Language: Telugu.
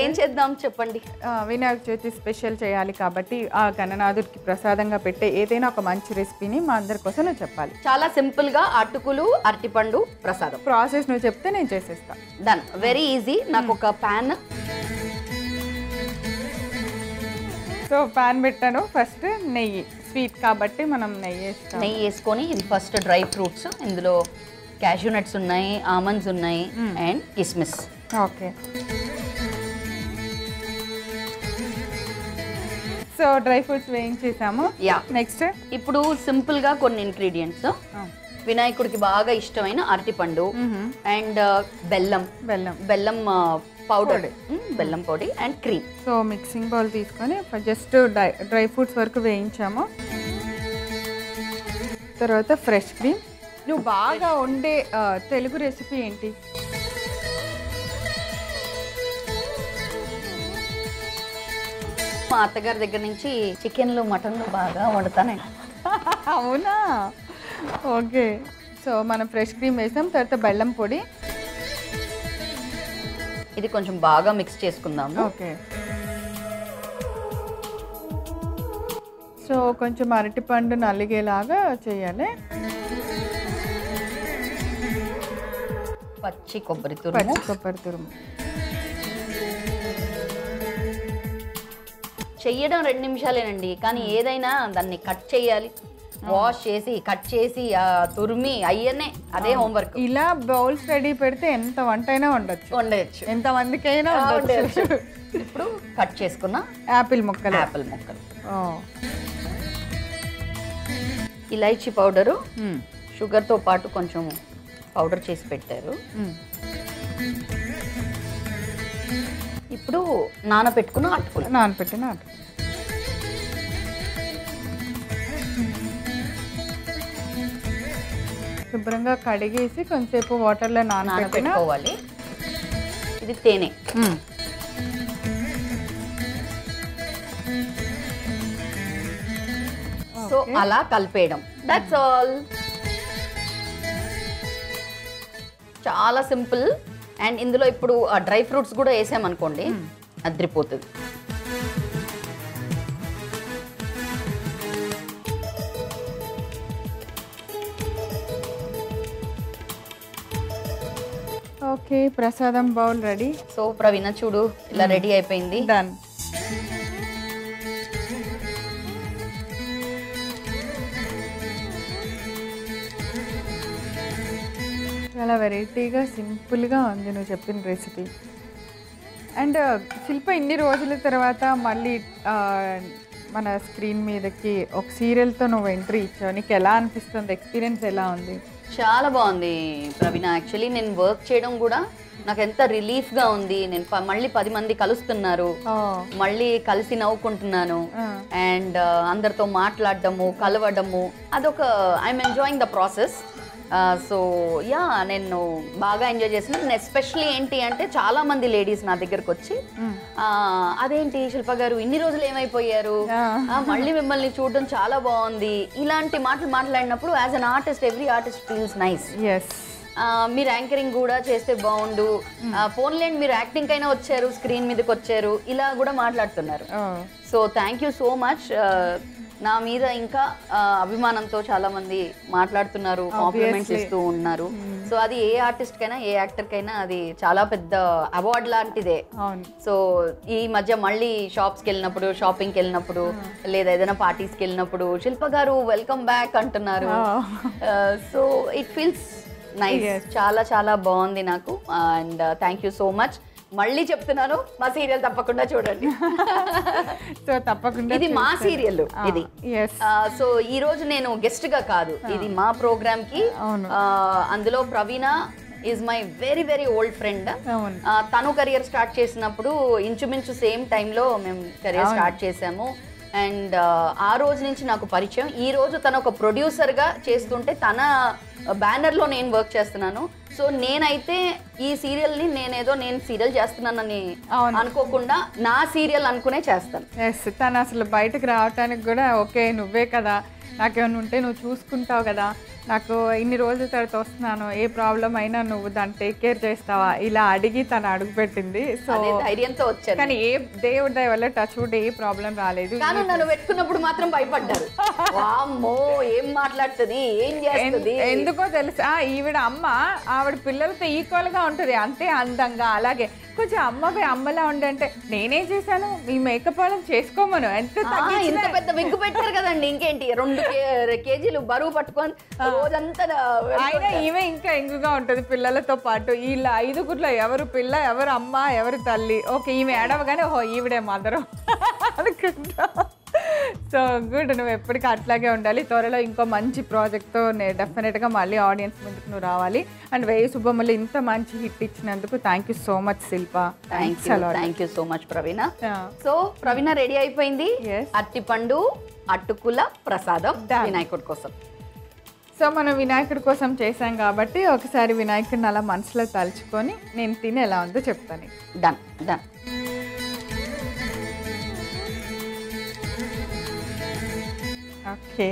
ఏం చేద్దాం చెప్పండి. వినాయక చవితి స్పెషల్ చేయాలి కాబట్టి ఆ గణనాథుడికి ప్రసాదంగా పెట్టే ఏదైనా ఒక మంచి రెసిపీని మా అందరి కోసం నువ్వు చెప్పాలి. చాలా సింపుల్ గా అటుకులు అరటిపండు ప్రసాదం ప్రాసెస్ నువ్వు చెప్తే నేను చేసేస్తా. Done, very easy. నాకు ఒక ప్యాన్, సో ప్యాన్ పెట్టాను. ఫస్ట్ నెయ్యి, స్వీట్ కాబట్టి మనం నెయ్యి వేస్తాం. నెయ్యి వేసుకొని ఇది ఫస్ట్ డ్రై ఫ్రూట్స్, ఇందులో క్యాష్యూ నట్స్ ఉన్నాయి, ఆమండ్స్ ఉన్నాయి అండ్ కిస్మిస్. ఓకే, సో డ్రై ఫ్రూట్స్ వేయించేసాము. యా, నెక్స్ట్ ఇప్పుడు సింపుల్ గా కొన్ని ఇంగ్రీడియంట్స్. వినాయకుడికి బాగా ఇష్టమైన అరటిపండు అండ్ బెల్లం, బెల్లం పౌడర్, బెల్లం పొడి and cream. So mixing bowl తీసుకొని జస్ట్ డ్రై ఫ్రూట్స్ వరకు వేయించాము. తర్వాత ఫ్రెష్ క్రీమ్. నువ్వు బాగా వండే తెలుగు రెసిపీ ఏంటి? మా అత్తగారి దగ్గర నుంచి చికెన్లు మటన్లు బాగా వండుతానండి. అవునా? ఓకే, సో మనం ఫ్రెష్ క్రీమ్ వేసాం. తర్వాత బెల్లం పొడి, ఇది కొంచెం బాగా మిక్స్ చేసుకుందాము. ఓకే, సో కొంచెం అరటిపండు నలిగేలాగా చేయాలి. పచ్చి కొబ్బరి తురుము చెయ్యడం 2 నిమిషాలేనండి, కానీ ఏదైనా దాన్ని కట్ చేయాలి, వాష్ చేసి కట్ చేసి తురిమి అయ్యనే అదే హోంవర్క్. ఇలా బౌల్స్ రెడీ పెడితే ఎంత వంట అయినా వండొచ్చు, ఎంత మందికైనా వండొచ్చు. ఇప్పుడు కట్ చేసుకున్న యాపిల్ ముక్కలు, ఇలైచీ పౌడరు, షుగర్తో పాటు కొంచెం పౌడర్ చేసి పెట్టారు. ఇప్పుడు నానబెట్టిన అటుకులు శుభ్రంగా కడిగేసి కొంచెంసేపు వాటర్లో నానబెట్టుకోవాలి. ఇది తేనె, సో అలా కలిపేయడం. That's all. చాలా సింపుల్. అండ్ ఇందులో ఇప్పుడు ఆ డ్రై ఫ్రూట్స్ కూడా వేసామనుకోండి, అద్రిపోతుంది. ఓకే, ప్రసాదం బౌల్ రెడీ. సో ప్రవీణ చూడు, ఇలా రెడీ అయిపోయింది. డన్. చాలా వెరైటీగా సింపుల్గా ఉంది నువ్వు చెప్పిన రెసిపీ. అండ్ శిల్ప, ఇన్ని రోజుల తర్వాత మళ్ళీ మన స్క్రీన్ మీదకి ఒక సీరియల్తో నువ్వు ఎంట్రీ ఇచ్చావు. నీకు ఎలా అనిపిస్తుంది? ఎక్స్పీరియన్స్ ఎలా ఉంది? చాలా బాగుంది ప్రవీణ. యాక్చువల్లీ నేను వర్క్ చేయడం కూడా నాకు ఎంత రిలీఫ్గా ఉంది. నేను మళ్ళీ 10 మంది కలుస్తున్నారు, మళ్ళీ కలిసి నవ్వుకుంటున్నాను, అండ్ అందరితో మాట్లాడడము, కలవడము, అదొక I'm enjoying the process. So yeah, నేను బాగా ఎంజాయ్ చేస్తున్నాను. ఎస్పెషల్లీ ఏంటి అంటే చాలా మంది లేడీస్ నా దగ్గరకు వచ్చి, అదేంటి శిల్ప గారు ఇన్ని రోజులు ఏమైపోయారు, మళ్ళీ మిమ్మల్ని చూడడం చాలా బాగుంది, ఇలాంటి మాటలు మాట్లాడినప్పుడు as an artist every artist feels nice. మీరు యాంకరింగ్ కూడా చేస్తే బాగుండు, ఫోన్లేండి మీరు యాక్టింగ్ అయినా వచ్చారు, స్క్రీన్ మీదకి వచ్చారు, ఇలా కూడా మాట్లాడుతున్నారు. So thank you so much. నా మీద ఇంకా అభిమానంతో చాలా మంది మాట్లాడుతున్నారు, కాంప్లిమెంట్స్ ఇస్తూ ఉన్నారు. సో అది ఏ ఆర్టిస్ట్ కైనా ఏ యాక్టర్ కైనా అది చాలా పెద్ద అవార్డ్ లాంటిదే. సో ఈ మధ్య మళ్ళీ షాప్స్కి వెళ్ళినప్పుడు, షాపింగ్కి వెళ్ళినప్పుడు, లేదా ఏదైనా పార్టీస్కి వెళ్ళినప్పుడు శిల్ప గారు వెల్కమ్ బ్యాక్ అంటున్నారు. So it feels nice. చాలా చాలా బాగుంది నాకు. And thank you so much. మళ్ళీ చెప్తున్నాను, మా సీరియల్ తప్పకుండా చూడండి. సో తప్పకుండా, ఇది మా సీరియల్ ఇది. సో ఈ రోజు నేను గెస్ట్ గా కాదు, ఇది మా ప్రోగ్రామ్ కి. అందులో Praveena is my very very old friend. తను కెరియర్ స్టార్ట్ చేసినప్పుడు ఇంచుమించు సేమ్ టైంలో మేము కెరియర్ స్టార్ట్ చేసాము. అండ్ ఆ రోజు నుంచి నాకు పరిచయం. ఈ రోజు తను ఒక ప్రొడ్యూసర్గా చేస్తుంటే తన బ్యానర్లో నేను వర్క్ చేస్తున్నాను. సో నేనైతే ఈ సీరియల్ని నేను సీరియల్ చేస్తున్నానని అనుకోకుండా నా సీరియల్ అనుకునే చేస్తాను. తను అసలు బయటకు రావటానికి కూడా ఓకే నువ్వే కదా, నాకేమైనా ఉంటే నువ్వు చూసుకుంటావు కదా నాకు ఇన్ని రోజుల తర్వాత వస్తున్నాను, ఏ ప్రాబ్లం అయినా నువ్వు దాన్ని టేక్ కేర్ చేస్తావా ఇలా అడిగి తను అడుగు పెట్టింది. సో ధైర్యంతో వచ్చాను. కానీ ఏ దేవుడి దయ వల్ల టచ్ వుడ్ ఏ ప్రాబ్లం రాలేదు. కానీ నన్ను పెట్టుకున్నప్పుడు మాత్రం భయపడ్డారు. వామ్మో ఏం మాట్లాడుతుంది, ఏం చేస్తుంది. ఎందుకో తెలుసా, ఈవిడ అమ్మ ఆవిడ పిల్లలతో ఈక్వల్ గా ఉంటది, అంతే అందంగా. అలాగే కొంచెం అమ్మలా ఉండంటే నేనేం చేశాను, మీ మేకప్ వాళ్ళని చేసుకోమను, ఎంత ఇంత పెద్ద విగ్గు పెట్టారు కదండి, ఇంకేంటి 2 కేజీలు బరువు పట్టుకొని రోజంతా. అయినా ఈమె ఇంకా ఎంగుగా ఉంటది పిల్లలతో పాటు. వీళ్ళ 5గురిలో ఎవరు పిల్ల, ఎవరు అమ్మ, ఎవరు తల్లి. ఓకే, ఈమె ఏడవగానే ఓహో ఈవిడే మదరు అనుకుంటా. సో గుడ్, నువ్వు ఎప్పటికీ అట్లాగే ఉండాలి. త్వరలో ఇంకో మంచి ప్రాజెక్ట్తో డెఫినెట్గా మళ్ళీ ఆడియన్స్ ముందుకు నువ్వు రావాలి. అండ్ వేయి శుభములు ఇంత మంచి హిట్ ఇచ్చినందుకు thank you so much Shilpa. Thank you so much Praveena. So Praveena ready అయిపోయింది. అరటిపండు అటుకుల ప్రసాదం వినాయకుడి కోసం. సో మనం వినాయకుడి కోసం చేసాం కాబట్టి ఒకసారి వినాయకుడిని అలా మనసులో తలుచుకొని నేను తిని ఎలా ఉందో చెప్తాను. Done done. ఓకే.